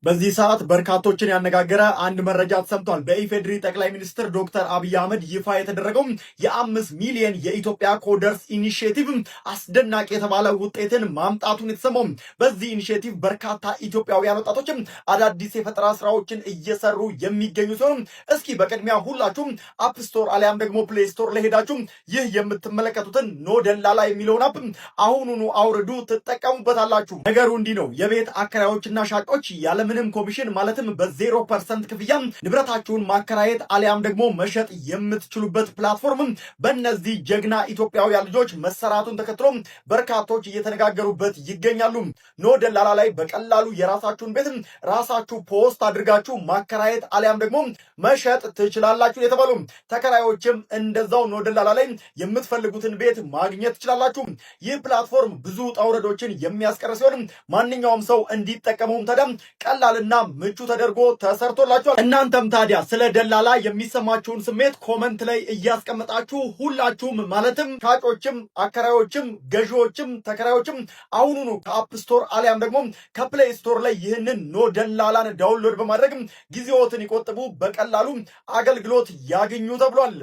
በዚህ ሰዓት በርካቶችን ያነጋገረ አንድ መረጃ ተሰምቷል። በኢፌድሪ ጠቅላይ ሚኒስትር ዶክተር አብይ አህመድ ይፋ የተደረገው የ5 ሚሊዮን የኢትዮጵያ ኮደርስ ኢኒሼቲቭ አስደናቂ የተባለ ውጤትን ማምጣቱን የተሰማው። በዚህ ኢኒሼቲቭ በርካታ ኢትዮጵያውያን ወጣቶችም አዳዲስ የፈጠራ ስራዎችን እየሰሩ የሚገኙ ሲሆን እስኪ በቅድሚያ ሁላችሁም አፕ ስቶር አሊያም ደግሞ ፕሌይ ስቶር ለሄዳችሁ ይህ የምትመለከቱትን ኖ ደላላ የሚለውን አፕ አሁኑኑ አውርዱ፣ ትጠቀሙበታላችሁ። ነገሩ እንዲህ ነው። የቤት አከራዮችና ሻጮች ያለ ምንም ኮሚሽን ማለትም በ0% ክፍያ ንብረታችሁን ማከራየት አሊያም ደግሞ መሸጥ የምትችሉበት ፕላትፎርም በእነዚህ ጀግና ኢትዮጵያውያን ልጆች መሰራቱን ተከትሎ በርካቶች እየተነጋገሩበት ይገኛሉ። ኖ ደላላ ላይ በቀላሉ የራሳችሁን ቤት ራሳችሁ ፖስት አድርጋችሁ ማከራየት አሊያም ደግሞ መሸጥ ትችላላችሁ የተባሉ ተከራዮችም እንደዛው ኖ ደላላ ላይ የምትፈልጉትን ቤት ማግኘት ትችላላችሁ። ይህ ፕላትፎርም ብዙ ውጣ ውረዶችን የሚያስቀር ሲሆን ማንኛውም ሰው እንዲጠቀመውም ታዲያ ቀላልና ምቹ ተደርጎ ተሰርቶላችኋል። እናንተም ታዲያ ስለ ደላላ የሚሰማችሁን ስሜት ኮመንት ላይ እያስቀመጣችሁ ሁላችሁም ማለትም ሻጮችም፣ አከራዮችም፣ ገዢዎችም፣ ተከራዮችም አሁኑኑ ከአፕ ስቶር አሊያም ደግሞ ከፕሌይ ስቶር ላይ ይህንን ኖ ደላላን ዳውንሎድ በማድረግ ጊዜዎትን ይቆጥቡ፣ በቀላሉ አገልግሎት ያገኙ ተብሏል።